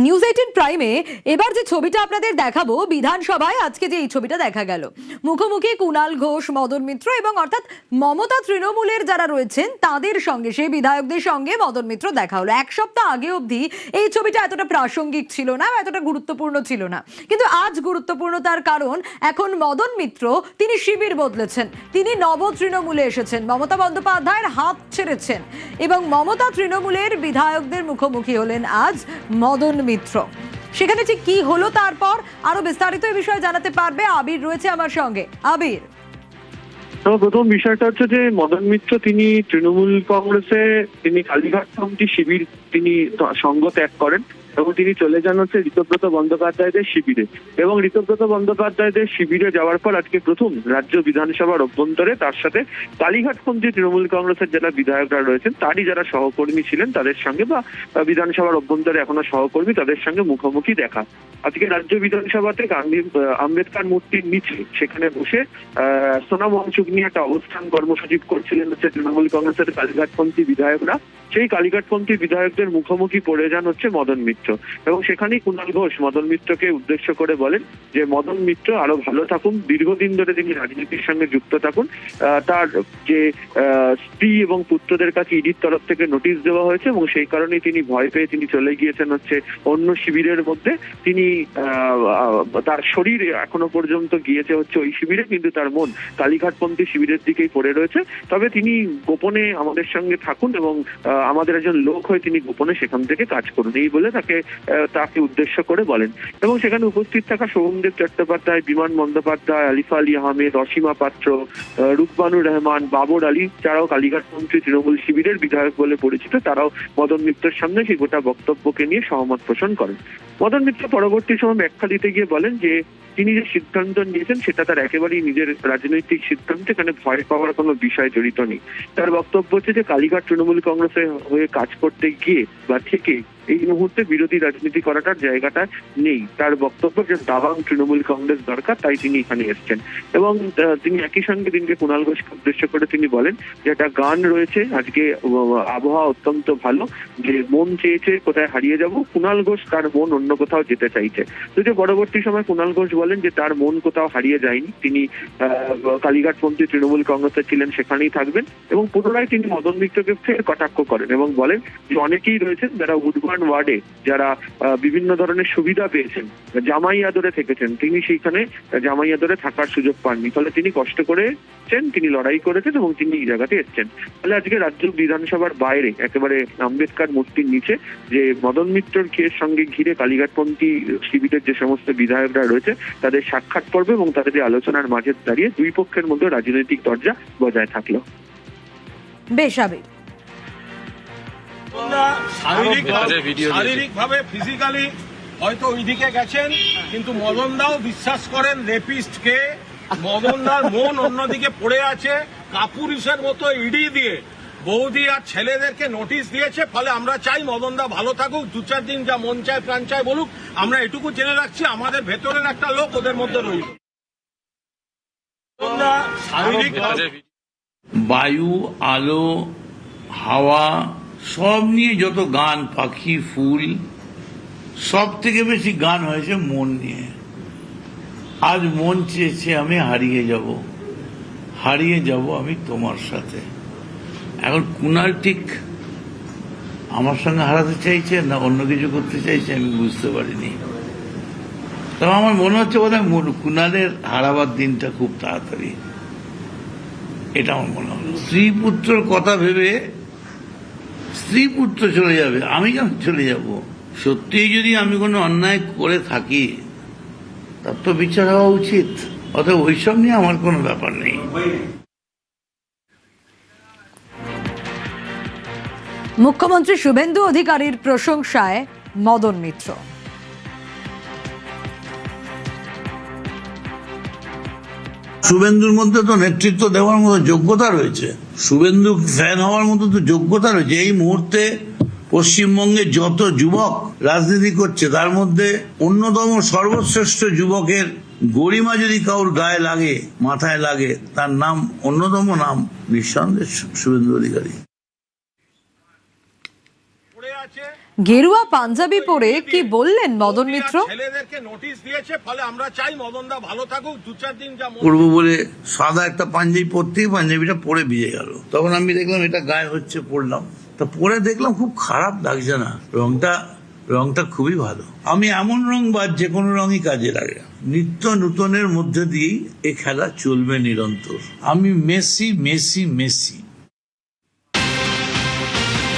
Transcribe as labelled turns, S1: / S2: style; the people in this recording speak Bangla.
S1: নিউজ 18 প্রাইমে এবার যে ছবিটা আপনাদের দেখাবো, বিধানসভায় আজকে যে এই ছবিটা দেখা গেল, মুখোমুখি কুণাল ঘোষ, মদন মিত্র এবং অর্থাৎ মমতা তৃণমূলের যারা রয়েছেন তাদের সঙ্গে, সেই বিধায়কদের সঙ্গে মদন মিত্র দেখা হলো। এক সপ্তাহ আগে অবধি এই ছবিটা এতটা প্রাসঙ্গিক ছিল না, এতটা গুরুত্বপূর্ণ ছিল না, কিন্তু আজ গুরুত্বপূর্ণ। তার কারণ এখন মদন মিত্র তিনি শিবির বদলেছেন, তিনি নব তৃণমূলে এসেছেন, মমতা বন্দ্যোপাধ্যায়ের হাত ছেড়েছেন এবং মমতা তৃণমূলের বিধায়কদের মুখোমুখি হলেন আজ মদন মিত্র। সেখানে ঠিক কি হলো তারপর আরো বিস্তারিত এই বিষয়ে জানাতে পারবে আবির, রয়েছে আমার সঙ্গে। আবির,
S2: তো প্রথম বিষয়টা হচ্ছে যে মদন মিত্র তিনি তৃণমূল কংগ্রেসে তিনি কালীঘাট কমিটি শিবির তিনি সঙ্গ ত্যাগ করেন এবং তিনি চলে যান হচ্ছে ঋতব্রত বন্দ্যোপাধ্যায়দের শিবিরে। এবং ঋতব্রত বন্দ্যোপাধ্যায়দের শিবিরে যাওয়ার পর আজকে প্রথম রাজ্য বিধানসভার অভ্যন্তরে তার সাথে কালীঘাটপন্থী তৃণমূল কংগ্রেসের যারা বিধায়করা রয়েছেন তারই যারা সহকর্মী ছিলেন তাদের সঙ্গে বা বিধানসভার অভ্যন্তরে এখনো সহকর্মী তাদের সঙ্গে মুখোমুখি দেখা। আজকে রাজ্য বিধানসভাতে আম্বেদকর মূর্তির নিচে সেখানে বসে সোনা মঞ্চুক নিয়ে একটা অবস্থান কর্মসূচি করছিলেন হচ্ছে তৃণমূল কংগ্রেসের কালীঘাটপন্থী বিধায়করা। সেই কালীঘাটপন্থী বিধায়কদের মুখোমুখি পড়ে যান হচ্ছে মদন মিত্র এবং সেখানেই কুণাল ঘোষ মদন মিত্রকে উদ্দেশ্য করে বলেন যে মদন মিত্র আরো ভালো থাকুন, দীর্ঘদিন ধরে তিনি রাজনীতির সঙ্গে যুক্ত থাকুন। তার যে স্ত্রী এবং পুত্রদের কাছে ইডির তরফ থেকে নোটিশ দেওয়া হয়েছে এবং সেই কারণেই তিনি ভয় পেয়ে তিনি চলে গিয়েছেন হচ্ছে অন্য শিবিরের মধ্যে। তিনি তার শরীর এখনো পর্যন্ত গিয়েছে হচ্ছে ওই শিবিরে, কিন্তু তার মন কালীঘাটপন্থী শিবিরের দিকেই পড়ে রয়েছে। তবে তিনি গোপনে আমাদের সঙ্গে থাকুন এবং আমাদের একজন লোক হয়ে তিনি গোপনে সেখান থেকে কাজ করুন, এই বলে তাকে উদ্দেশ্য করে বলেন। এবং সেখানে উপস্থিত থাকা শোভনদেব চট্টোপাধ্যায়, বিমান বন্দ্যোপাধ্যায়, আলিফা আলী আহমেদ, অসীমা পাত্র, রুকমানুর রহমান, বাবর আলী, যারাও কালীঘাটপন্থী তৃণমূল শিবিরের বিধায়ক বলে পরিচিত, তারাও মদন মিত্রের সামনে সেই গোটা বক্তব্যকে নিয়ে সহমত পোষণ করেন। মদন মিত্র পরবর্তী সময় ব্যাখ্যা দিতে গিয়ে বলেন যে তিনি যে সিদ্ধান্ত নিয়েছেন সেটা তার একেবারেই নিজের রাজনৈতিক সিদ্ধান্ত, এখানে ভয় পাওয়ার কোনো বিষয় জড়িত নেই। তার বক্তব্য হচ্ছে যে কালীঘাট তৃণমূল কংগ্রেসের হয়ে কাজ করতে গিয়ে বা থেকে এই মুহূর্তে বিরোধী রাজনীতি করাটার জায়গাটা নেই। তার বক্তব্য যে দাবাং তৃণমূল কংগ্রেস দরকার, তাই তিনি এখানে এসছেন। এবং তিনি একই সঙ্গে দিনকে কুণাল ঘোষকে উদ্দেশ্য করে তিনি বলেন যে একটা গান রয়েছে, আজকে আবহাওয়া অত্যন্ত ভালো, যে মন চেয়েছে কোথায় হারিয়ে যাব, কুণাল ঘোষ তার মন অন্য কোথাও যেতে চাইছে। তো যে পরবর্তী সময় কুণাল ঘোষ বলেন যে তার মন কোথাও হারিয়ে যায়নি, তিনি কালীঘাটপন্থী তৃণমূল কংগ্রেসে ছিলেন, সেখানেই থাকবেন। এবং পুনরায় তিনি মদন মিত্রকে ফের কটাক্ষ করেন এবং বলেন যে অনেকেই রয়েছেন যারা উডবার্ন ওয়ার্ডে যারা বিভিন্ন ধরনের সুবিধা পেয়েছেন, জামাই আদরে থেকেছেন, তিনি সেইখানে জামাই আদরে থাকার সুযোগ পাননি, ফলে তিনি কষ্ট করেছেন, তিনি লড়াই করেছেন এবং তিনি এই জায়গাতে এসছেন। ফলে আজকে রাজ্য বিধানসভার বাইরে একেবারে আম্বেদকর মূর্তির নিচে যে মদন মিত্রর সঙ্গে ঘিরে কালীঘাটপন্থী শিবিরের যে সমস্ত বিধায়করা রয়েছে তাদের সাক্ষাৎ পর্ব এবং তাদের আলোচনার মাঝে দাঁড়িয়ে দুই পক্ষের মধ্যে রাজনৈতিক দরজা বজায় থাকলো।
S1: বেশ আবির,
S3: শারীরিকভাবে ফিজিক্যালি হয়তো ওইদিকে গেছেন, কিন্তু মদনদাও বিশ্বাস করেন রেপিস্টকে। মদনদার মন অন্যদিকে পড়ে আছে, কাপুরুষের মতো ইডি দিয়ে বৌদি আর ছেলেদেরকে নোটিশ দিয়েছে। ফলে আমরা চাই মদনদা ভালো থাকুক, দু চার দিন যা মন চায় প্রাণ চায় বলুক। আমরা এটুকু জেনে রাখছি আমাদের ভেতরের একটা লোক ওদের মধ্যে রইল।
S4: বায়ু, আলো, হাওয়া সব নিয়ে যত গান, পাখি, ফুল, সব থেকে বেশি গান হয়েছে মন নিয়ে। আজ মন চেয়েছে আমি হারিয়ে যাব আমি তোমার সাথে। এখন কুণাল ঠিক আমার সঙ্গে হারাতে চাইছে না অন্য কিছু করতে চাইছে আমি বুঝতে পারিনি। তবে আমার মনে হচ্ছে বোধহয় কুণালের হারাবার দিনটা খুব তাড়াতাড়ি, এটা আমার মনে হলো। স্ত্রী পুত্রর কথা ভেবে স্ত্রী পুত্র চলে যাবে, আমি কেন চলে যাব? সত্যিই যদি আমি কোনো অন্যায় করে থাকি তার তো বিচার হওয়া উচিত, অতএব ওইসব নিয়ে আমার কোনো ব্যাপার নেই।
S1: মুখ্যমন্ত্রী শুভেন্দু অধিকারীর প্রশংসায় মদন মিত্র।
S4: শুভেন্দুর মধ্যে তো নেতৃত্ব দেওয়ার মতো যোগ্যতা রয়েছে, শুভেন্দু ফ্যান হওয়ার মতো তো যোগ্যতা রয়েছে। এই মুহূর্তে পশ্চিমবঙ্গে যত যুবক রাজনীতি করছে তার মধ্যে অন্যতম সর্বশ্রেষ্ঠ যুবকের গরিমা যদি কাউর গায়ে লাগে, মাথায় লাগে, তার নাম অন্যতম নাম নিঃসন্দেহে শুভেন্দু অধিকারী।
S1: গেরুয়া পাঞ্জাবি পরে কি বললেন মদন মিত্র?
S3: ছেলেদেরকে নোটিশ দিয়েছে, ফলে আমরা চাই মদনদা ভালো থাকুক, 2-4 দিন যা
S4: করবো বলে সাদা একটা পাঞ্জাবি পরতে পাঞ্জাবিটা পরে ভিজে গেল। তখন আমি দেখলাম এটা গায়ে হচ্ছে, পরলাম, তা পরে দেখলাম খুব খারাপ লাগছে না, রংটা খুবই ভালো। আমি এমন রংবাজ, যে কোনো রঙই কাজে লাগে। নিত্য নূতনের মধ্যে দিয়েই এ খেলা চলবে নিরন্তর। আমি মেসি মেসি মেসি।